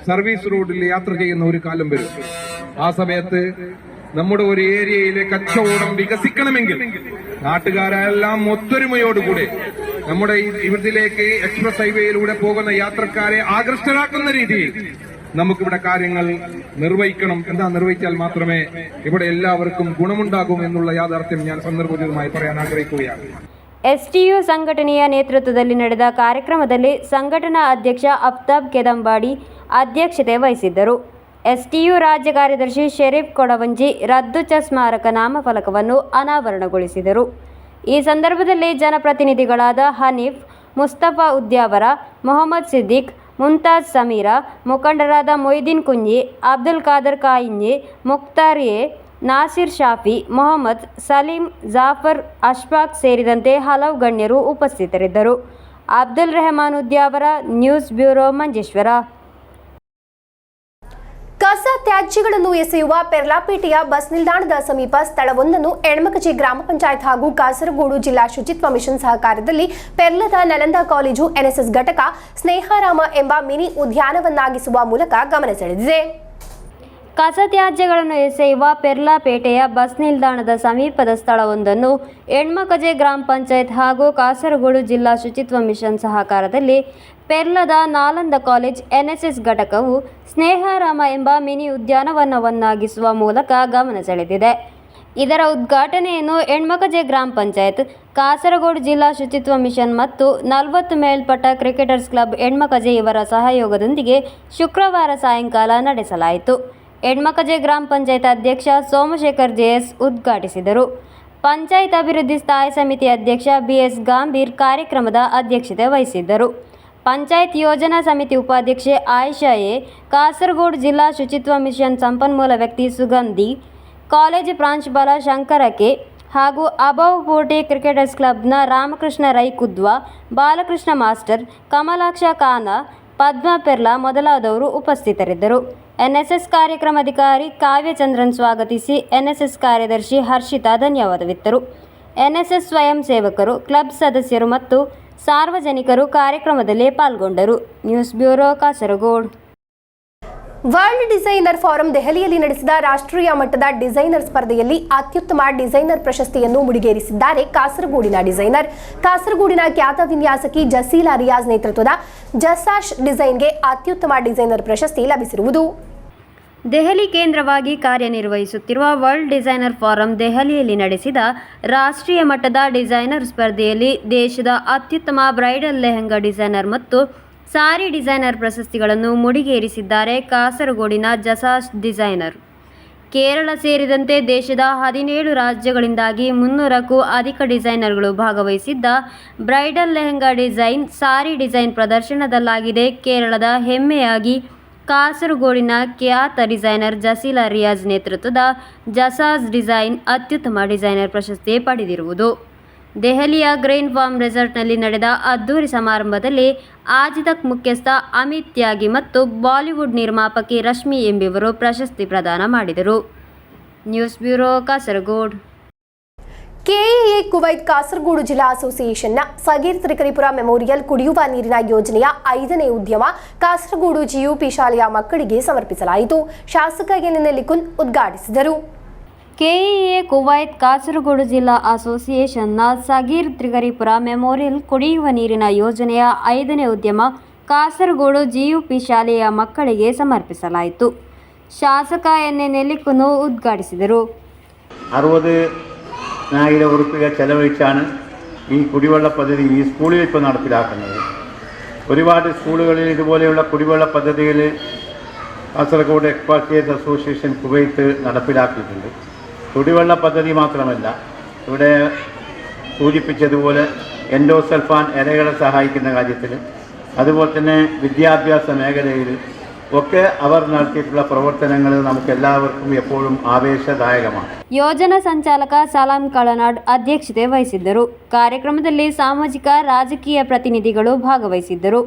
സർവീസ് റോഡിൽ യാത്ര ചെയ്യുന്ന ഒരു കാലം വരും. ആ സമയത്ത് നമ്മുടെ ഒരു ഏരിയയിലെ കച്ചവടം വികസിക്കണമെങ്കിൽ നാട്ടുകാരെല്ലാം ഒത്തൊരുമയോടുകൂടെ നമ്മുടെ ഇവിടത്തിലേക്ക് എക്സ്പ്രസ് ഹൈവേയിലൂടെ പോകുന്ന യാത്രക്കാരെ ആകർഷകരാക്കുന്ന രീതിയിൽ നമുക്കിവിടെ കാര്യങ്ങൾ നിർവഹിക്കണം. എന്താ നിർവഹിച്ചാൽ മാത്രമേ ഇവിടെ എല്ലാവർക്കും ഗുണമുണ്ടാകൂ എന്നുള്ള യാഥാർത്ഥ്യം ഞാൻ സന്ദർഭോചിതമായി പറയാൻ ആഗ്രഹിക്കുകയാണ്. STU ಸಂಘಟನೆಯ ನೇತೃತ್ವದಲ್ಲಿ ನಡೆದ ಕಾರ್ಯಕ್ರಮದಲ್ಲಿ ಸಂಘಟನಾ ಅಧ್ಯಕ್ಷ ಅಫ್ತಾಬ್ ಕೆದಂಬಾಡಿ ಅಧ್ಯಕ್ಷತೆ ವಹಿಸಿದ್ದರು. STU ರಾಜ್ಯ ಕಾರ್ಯದರ್ಶಿ ಶರೀಫ್ ಕೊಡವಂಜಿ ರದ್ದೂಚ ಸ್ಮಾರಕ ನಾಮಫಲಕವನ್ನು ಅನಾವರಣಗೊಳಿಸಿದರು. ಈ ಸಂದರ್ಭದಲ್ಲಿ ಜನಪ್ರತಿನಿಧಿಗಳಾದ ಹನೀಫ್, ಮುಸ್ತಫಾ ಉದ್ಯಾವರ, ಮೊಹಮ್ಮದ್ ಸಿದ್ದಿಕ್, ಮುಂತಾಜ್ ಸಮೀರಾ, ಮುಖಂಡರಾದ ಮೊಯ್ದೀನ್ ಕುಂಜಿ, ಅಬ್ದುಲ್ ಖಾದರ್ ಕಾಯಿಂಜಿ, ಮುಖ್ತಾರ್ ಎ, ನಾಸಿರ್ ಶಾಫಿ, ಮೊಹಮ್ಮದ್ ಸಲೀಂ, ಜಾಫರ್, ಅಶ್ಫಾಕ್ ಸೇರಿದಂತೆ ಹಲವು ಗಣ್ಯರು ಉಪಸ್ಥಿತರಿದ್ದರು. Abdul Rehman Udyavara, news bureau, Manjeshwar. ಕಸ ತ್ಯಾಜ್ಯಗಳನ್ನು ಎಸೆಯುವ ಪೆರ್ಲಾಪೇಟೆಯ ಬಸ್ ನಿಲ್ದಾಣದ ಸಮೀಪ ಸ್ಥಳವೊಂದನ್ನು ಎಣ್ಮಕಜಿ ಗ್ರಾಮ ಪಂಚಾಯತ್ ಹಾಗೂ ಕಾಸರಗೋಡು ಜಿಲ್ಲಾ ಶುಚಿತ್ವ ಮಿಷನ್ ಸಹಕಾರದಲ್ಲಿ ಪೆರ್ಲದ ನಲಂದಾ ಕಾಲೇಜು NSS ಘಟಕ ಸ್ನೇಹಾರಾಮ ಎಂಬ ಮಿನಿ ಉದ್ಯಾನವನ್ನಾಗಿಸುವ ಮೂಲಕ ಗಮನ ಸೆಳೆದಿದೆ. ಕಸ ತ್ಯಾಜ್ಯಗಳನ್ನು ಎಸೆಯುವ ಪೆರ್ಲಾಪೇಟೆಯ ಬಸ್ ನಿಲ್ದಾಣದ ಸಮೀಪದ ಸ್ಥಳವೊಂದನ್ನು ಎಣ್ಮಕಜೆ ಗ್ರಾಮ ಪಂಚಾಯತ್ ಹಾಗೂ ಕಾಸರಗೋಡು ಜಿಲ್ಲಾ ಶುಚಿತ್ವ ಮಿಷನ್ ಸಹಕಾರದಲ್ಲಿ ಪೆರ್ಲದ ನಾಲಂದ ಕಾಲೇಜ್ ಎನ್ಎಸ್ಎಸ್ ಘಟಕವು ಸ್ನೇಹಾರಾಮ ಎಂಬ ಮಿನಿ ಉದ್ಯಾನವನವನ್ನಾಗಿಸುವ ಮೂಲಕ ಗಮನ ಸೆಳೆದಿದೆ. ಇದರ ಉದ್ಘಾಟನೆಯನ್ನು ಹೆಣ್ಮಕಜೆ ಗ್ರಾಮ ಪಂಚಾಯತ್, ಕಾಸರಗೋಡು ಜಿಲ್ಲಾ ಶುಚಿತ್ವ ಮಿಷನ್ ಮತ್ತು 40 ಮೇಲ್ಪಟ್ಟ ಕ್ರಿಕೆಟರ್ಸ್ ಕ್ಲಬ್ ಹೆಣ್ಮಕಜೆ ಇವರ ಸಹಯೋಗದೊಂದಿಗೆ ಶುಕ್ರವಾರ ಸಾಯಂಕಾಲ ನಡೆಸಲಾಯಿತು. ಹೆಣ್ಮಕಜೆ ಗ್ರಾಮ ಪಂಚಾಯತ್ ಅಧ್ಯಕ್ಷ ಸೋಮಶೇಖರ್ ಜೆಎಸ್ ಉದ್ಘಾಟಿಸಿದರು. ಪಂಚಾಯತ್ ಅಭಿವೃದ್ಧಿ ಸ್ಥಾಯಿ ಸಮಿತಿ ಅಧ್ಯಕ್ಷ ಬಿಎಸ್ ಗಾಂಭೀರ್ ಕಾರ್ಯಕ್ರಮದ ಅಧ್ಯಕ್ಷತೆ ವಹಿಸಿದ್ದರು. ಪಂಚಾಯತ್ ಯೋಜನಾ ಸಮಿತಿ ಉಪಾಧ್ಯಕ್ಷೆ ಆಯಿಷಾ ಎ, ಕಾಸರಗೋಡು ಜಿಲ್ಲಾ ಶುಚಿತ್ವ ಮಿಷನ್ ಸಂಪನ್ಮೂಲ ವ್ಯಕ್ತಿ ಸುಗಂಧಿ, ಕಾಲೇಜು ಪ್ರಾಂಶುಪಾಲ ಶಂಕರ ಕೆ ಹಾಗೂ ಅಬಾವುಪೋಟೆ ಕ್ರಿಕೆಟರ್ಸ್ ಕ್ಲಬ್ನ ರಾಮಕೃಷ್ಣ ರೈ ಕುದ್ವಾ, ಬಾಲಕೃಷ್ಣ ಮಾಸ್ಟರ್, ಕಮಲಾಕ್ಷ ಖಾನ, ಪದ್ಮಾ ಪೆರ್ಲಾ ಮೊದಲಾದವರು ಉಪಸ್ಥಿತರಿದ್ದರು. ಎನ್ಎಸ್ಎಸ್ ಕಾರ್ಯಕ್ರಮಾಧಿಕಾರಿ ಕಾವ್ಯಚಂದ್ರನ್ ಸ್ವಾಗತಿಸಿ ಎನ್ಎಸ್ಎಸ್ ಕಾರ್ಯದರ್ಶಿ ಹರ್ಷಿತಾ ಧನ್ಯವಾದವಿತ್ತರು. ಎನ್ಎಸ್ಎಸ್ ಸ್ವಯಂ ಸೇವಕರು, ಕ್ಲಬ್ ಸದಸ್ಯರು ಮತ್ತು ಸಾರ್ವಜನಿಕರು ಕಾರ್ಯಕ್ರಮದಲ್ಲಿ ಪಾಲ್ಗೊಂಡರು. News bureau, Kasaragod. World designer forum ದೆಹಲಿಯಲ್ಲಿ ನಡೆಸಿದ ರಾಷ್ಟ್ರೀಯ ಮಟ್ಟದ ಡಿಸೈನರ್ ಸ್ಪರ್ಧೆಯಲ್ಲಿ ಅತ್ಯುತ್ತಮ ಡಿಸೈನರ್ ಪ್ರಶಸ್ತಿಯನ್ನು ಮುಡಿಗೇರಿಸಿದ್ದಾರೆ ಕಾಸರಗೋಡಿನ ಡಿಸೈನರ್. ಕಾಸರಗೋಡಿನ ಖ್ಯಾತ ವಿನ್ಯಾಸಕಿ ಜಸೀಲಾ ರಿಯಾಜ್ ನೇತೃತ್ವದ ಜಸಾಶ್ ಡಿಸೈನ್ಗೆ ಅತ್ಯುತ್ತಮ ಡಿಸೈನರ್ ಪ್ರಶಸ್ತಿ ಲಭಿಸಿರುವುದು. ದೆಹಲಿ ಕೇಂದ್ರವಾಗಿ ಕಾರ್ಯನಿರ್ವಹಿಸುತ್ತಿರುವ ವರ್ಲ್ಡ್ ಡಿಸೈನರ್ ಫಾರಂ ದೆಹಲಿಯಲ್ಲಿ ನಡೆಸಿದ ರಾಷ್ಟ್ರೀಯ ಮಟ್ಟದ ಡಿಸೈನರ್ ಸ್ಪರ್ಧೆಯಲ್ಲಿ ದೇಶದ ಅತ್ಯುತ್ತಮ ಬ್ರೈಡಲ್ ಲೆಹಂಗಾ ಡಿಸೈನರ್ ಮತ್ತು ಸಾರಿ ಡಿಸೈನರ್ ಪ್ರಶಸ್ತಿಗಳನ್ನು ಮುಡಿಗೇರಿಸಿದ್ದಾರೆ ಕಾಸರಗೋಡಿನ ಜಸಾಶ್ ಡಿಸೈನರ್. ಕೇರಳ ಸೇರಿದಂತೆ ದೇಶದ 17 ರಾಜ್ಯಗಳಿಂದಾಗಿ 300ಕ್ಕೂ ಅಧಿಕ ಡಿಸೈನರ್ಗಳು ಭಾಗವಹಿಸಿದ್ದ ಬ್ರೈಡಲ್ ಲೆಹಂಗಾ ಡಿಸೈನ್, ಸಾರಿ ಡಿಸೈನ್ ಪ್ರದರ್ಶನದಲ್ಲಾಗಿದೆ. ಕೇರಳದ ಹೆಮ್ಮೆಯಾಗಿ ಕಾಸರಗೋಡಿನ ಖ್ಯಾತ ಡಿಸೈನರ್ ಜಸೀಲಾ ರಿಯಾಜ್ ನೇತೃತ್ವದ ಜಸಾಸ್ ಡಿಸೈನ್ ಅತ್ಯುತ್ತಮ ಡಿಸೈನರ್ ಪ್ರಶಸ್ತಿ ಪಡೆದಿರುವುದು. ದೆಹಲಿಯ ಗ್ರೀನ್ ಫಾರ್ಮ್ ರೆಸಾರ್ಟ್ನಲ್ಲಿ ನಡೆದ ಅದ್ದೂರಿ ಸಮಾರಂಭದಲ್ಲಿ ಆಜಿತಕ್ ಮುಖ್ಯಸ್ಥ ಅಮಿತ್ ತ್ಯಾಗಿ ಮತ್ತು ಬಾಲಿವುಡ್ ನಿರ್ಮಾಪಕಿ ರಶ್ಮಿ ಎಂಬುವರು ಪ್ರಶಸ್ತಿ ಪ್ರದಾನ ಮಾಡಿದರು. News bureau, Kasaragod. KEA Kuwait Kasaragod ಜಿಲ್ಲಾ ಅಸೋಸಿಯೇಷನ್ನ ಸಗೀರ್ ತ್ರಿಕರಿಪುರ ಮೆಮೋರಿಯಲ್ ಕುಡಿಯುವ ನೀರಿನ ಯೋಜನೆಯ 5ನೇ ಉದ್ಯಮ ಕಾಸರಗೋಡು ಜಿಯುಪಿ ಶಾಲೆಯ ಮಕ್ಕಳಿಗೆ ಸಮರ್ಪಿಸಲಾಯಿತು. ಶಾಸಕ ಎನ್ ನೆಲ್ಲಿಕುಲ್ ಉದ್ಘಾಟಿಸಿದರು. ಕೆಇಎ ಕುವೈತ್ ಕಾಸರಗೋಡು ಜಿಲ್ಲಾ ಅಸೋಸಿಯೇಷನ್ನ ಸಗೀರ್ ತ್ರಿಕರಿಪುರ ಮೆಮೋರಿಯಲ್ ಕುಡಿಯುವ ನೀರಿನ ಯೋಜನೆಯ 5ನೇ ಉದ್ಯಮ ಕಾಸರಗೋಡು ಜಿಯುಪಿ ಶಾಲೆಯ ಮಕ್ಕಳಿಗೆ ಸಮರ್ಪಿಸಲಾಯಿತು. ಶಾಸಕ എൻ നെല്ലിക്കുന്ന് ഉദ്ഘാടിಸಿದರು. 60,000 രൂപ ചെലവഴിച്ചാണ് ഈ കുടിവെള്ള പദ്ധതി ഈ സ്കൂളിൽ ഇപ്പോൾ നടപ്പിലാക്കുന്നത്. ഒരുപാട് സ്കൂളുകളിൽ ഇതുപോലെയുള്ള കുടിവെള്ള പദ്ധതികൾ കാസർഗോഡ് എക്സ്പാട്രിയേറ്റ്സ് അസോസിയേഷൻ കുവൈത്ത് നടപ്പിലാക്കിയിട്ടുണ്ട്. കുടിവെള്ള പദ്ധതി മാത്രമല്ല, ഇവിടെ സൂചിപ്പിച്ചതുപോലെ എൻഡോസൾഫാൻ ഇരകളെ സഹായിക്കുന്ന കാര്യത്തിൽ, അതുപോലെ തന്നെ വിദ്യാഭ്യാസ മേഖലയിൽ ഒക്കെ അവർ നടത്തിയിട്ടുള്ള പ്രവർത്തനങ്ങൾ നമുക്ക് എല്ലാവർക്കും എപ്പോഴും ആവേശദായകമാണ്. ಯೋಜನಾ ಸಂಚಾಲಕ ಸಲಾಂ ಕಳನಾಡ್ ಅಧ್ಯಕ್ಷತೆ ವಹಿಸಿದ್ದರು. ಕಾರ್ಯಕ್ರಮದಲ್ಲಿ ಸಾಮಾಜಿಕ ರಾಜಕೀಯ ಪ್ರತಿನಿಧಿಗಳು ಭಾಗವಹಿಸಿದ್ದರು.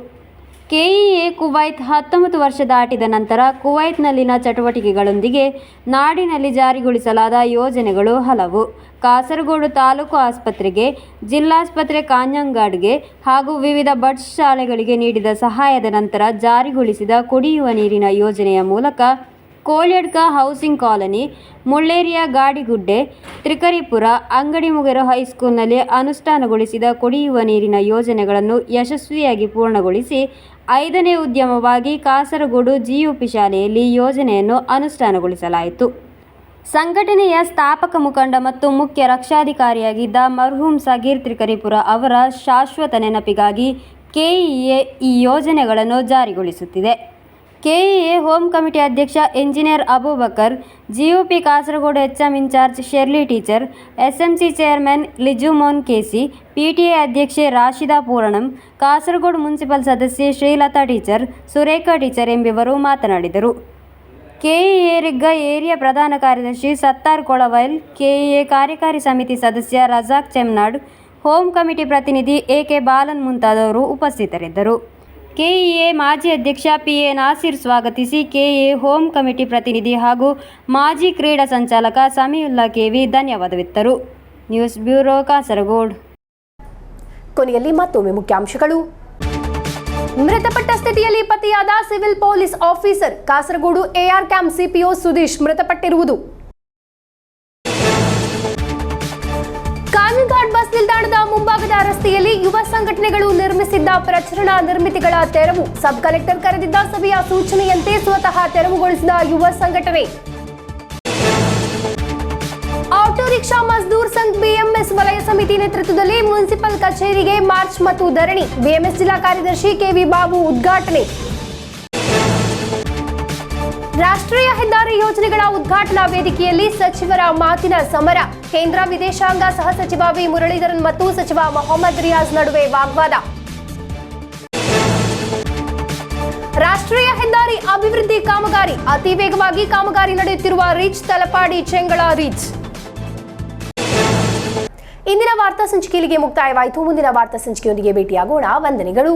ಕೆಇಎ ಕುವೈತ್ 19 ವರ್ಷ ದಾಟಿದ ನಂತರ ಕುವೈತ್ನಲ್ಲಿನ ಚಟುವಟಿಕೆಗಳೊಂದಿಗೆ ನಾಡಿನಲ್ಲಿ ಜಾರಿಗೊಳಿಸಲಾದ ಯೋಜನೆಗಳು ಹಲವು. ಕಾಸರಗೋಡು ತಾಲೂಕು ಆಸ್ಪತ್ರೆಗೆ, ಜಿಲ್ಲಾಸ್ಪತ್ರೆ ಕಾಂಜಂಗಾಡ್ಗೆ ಹಾಗೂ ವಿವಿಧ ಬಡ್ಸ್ ಶಾಲೆಗಳಿಗೆ ನೀಡಿದ ಸಹಾಯದ ನಂತರ ಜಾರಿಗೊಳಿಸಿದ ಕುಡಿಯುವ ನೀರಿನ ಯೋಜನೆಯ ಮೂಲಕ ಕೋಲ್ಯಡ್ಕ ಹೌಸಿಂಗ್ ಕಾಲನಿ, ಮುಳ್ಳೇರಿಯ ಗಾಡಿಗುಡ್ಡೆ, ತ್ರಿಕರಿಪುರ, ಅಂಗಡಿಮುಗರು ಹೈಸ್ಕೂಲ್ನಲ್ಲಿ ಅನುಷ್ಠಾನಗೊಳಿಸಿದ ಕುಡಿಯುವ ನೀರಿನ ಯೋಜನೆಗಳನ್ನು ಯಶಸ್ವಿಯಾಗಿ ಪೂರ್ಣಗೊಳಿಸಿ 5ನೇ ಉದ್ಯಮವಾಗಿ ಕಾಸರಗೋಡು ಜಿಯುಪಿ ಶಾಲೆಯಲ್ಲಿ ಯೋಜನೆಯನ್ನು ಅನುಷ್ಠಾನಗೊಳಿಸಲಾಯಿತು. ಸಂಘಟನೆಯ ಸ್ಥಾಪಕ ಮುಖಂಡ ಮತ್ತು ಮುಖ್ಯ ರಕ್ಷಾಧಿಕಾರಿಯಾಗಿದ್ದ ಮರ್ಹೂಮ್ ಸಗೀರ್ ತ್ರಿಕರಿಪುರ ಅವರ ಶಾಶ್ವತ ನೆನಪಿಗಾಗಿ ಕೆಇಎ ಈ ಯೋಜನೆಗಳನ್ನು ಜಾರಿಗೊಳಿಸುತ್ತಿದೆ. ಕೆಇಎ ಹೋಮ್ ಕಮಿಟಿ ಅಧ್ಯಕ್ಷ engineer Abubakar, GUP Kasaragod HM in charge Sherly teacher, SMC chairman Lijumon KC, PTA ಅಧ್ಯಕ್ಷೆ ರಾಶಿದಾ ಪೂರಣಂ, ಕಾಸರಗೋಡು ಮುನ್ಸಿಪಲ್ ಸದಸ್ಯೆ ಶ್ರೀಲತಾ ಟೀಚರ್, ಸುರೇಖಾ ಟೀಚರ್ ಎಂಬುವರು ಮಾತನಾಡಿದರು. ಕೆಇಎ ರಿಗ್ಗ ಏರಿಯಾ ಪ್ರಧಾನ ಕಾರ್ಯದರ್ಶಿ ಸತ್ತಾರ್ ಕೊಳವೈಲ್, ಕೆಇಎ ಕಾರ್ಯಕಾರಿ ಸಮಿತಿ ಸದಸ್ಯ ರಜಾಕ್ ಚೆಮ್ನಾಡ್, ಹೋಮ್ ಕಮಿಟಿ ಪ್ರತಿನಿಧಿ ಎಕೆ ಬಾಲನ್ ಮುಂತಾದವರು ಉಪಸ್ಥಿತರಿದ್ದರು. ಕೆಇಎ ಮಾಜಿ ಅಧ್ಯಕ್ಷ ಪಿಎ ನಾಸಿರ್ ಸ್ವಾಗತಿಸಿ ಕೆಇಎ ಹೋಮ್ ಕಮಿಟಿ ಪ್ರತಿನಿಧಿ ಹಾಗೂ ಮಾಜಿ ಕ್ರೀಡಾ ಸಂಚಾಲಕ ಸಮೀವುಲ್ಲಾ ಕೆವಿ ಧನ್ಯವಾದವಿತ್ತರು. News bureau, Kasaragod. ಕೊನೆಯಲ್ಲಿ ಮತ್ತೊಮ್ಮೆ ಮುಖ್ಯಾಂಶಗಳು. ಮೃತಪಟ್ಟ ಸ್ಥಿತಿಯಲ್ಲಿ ಪತ್ತೆಯಾದ civil police officer Kasaragod AR camp CPO Sudheesh ಮೃತಪಟ್ಟಿರುವುದು. ಕಾಂಜಂಗಾಡ್ ಬಸ್ ನಿಲ್ದಾಣದ ಮುಂಭಾಗದ ಪಾಳ್ಯದ ರಸ್ತೆಯಲ್ಲಿ ಯುವ ಸಂಘಟನೆಗಳು ನಿರ್ಮಿಸಿದ್ದ ಪ್ರಚರಣಾ ನಿರ್ಮಿತಿಗಳ ತೆರವು. ಸಬ್ ಕಲೆಕ್ಟರ್ ಕರೆದಿದ್ದ ಸಭೆಯ ಸೂಚನೆಯಂತೆ ಸ್ವತಃ ತೆರವುಗೊಳಿಸಿದ ಯುವ ಸಂಘಟನೆ. Auto rickshaw Mazdoor Sangh BMS ವಲಯ ಸಮಿತಿ ನೇತೃತ್ವದಲ್ಲಿ ಮುನ್ಸಿಪಲ್ ಕಚೇರಿಗೆ ಮಾರ್ಚ್ ಮತ್ತು ಧರಣಿ. ಬಿಎಂಎಸ್ ಜಿಲ್ಲಾ ಕಾರ್ಯದರ್ಶಿ ಕೆವಿ ಬಾಬು ಉದ್ಘಾಟನೆ. ರಾಷ್ಟ್ರೀಯ ಹೆದ್ದಾರಿ ಯೋಜನೆಗಳ ಉದ್ಘಾಟನಾ ವೇದಿಕೆಯಲ್ಲಿ ಸಚಿವರ ಮಾತಿನ ಸಮರ. ಕೇಂದ್ರ ವಿದೇಶಾಂಗ ಸಹ ಸಚಿವ ವಿ ಮುರಳೀಧರನ್ ಮತ್ತು ಸಚಿವ ಮೊಹಮ್ಮದ್ ರಿಯಾಜ್ ನಡುವೆ ವಾಗ್ವಾದ. ರಾಷ್ಟ್ರೀಯ ಹೆದ್ದಾರಿ ಅಭಿವೃದ್ಧಿ ಕಾಮಗಾರಿ. ಅತಿ ವೇಗವಾಗಿ ಕಾಮಗಾರಿ ನಡೆಯುತ್ತಿರುವ ರೀಚ್ ತಲಪಾಡಿ ಚೆಂಗಳ ರೀಚ್. ಇಂದಿನ ವಾರ್ತಾ ಸಂಚಿಕೆಯಲ್ಲಿ ಮುಕ್ತಾಯವಾಯಿತು. ಮುಂದಿನ ವಾರ್ತಾ ಸಂಚಿಕೆಯೊಂದಿಗೆ ಭೇಟಿಯಾಗೋಣ. ವಂದನೆಗಳು.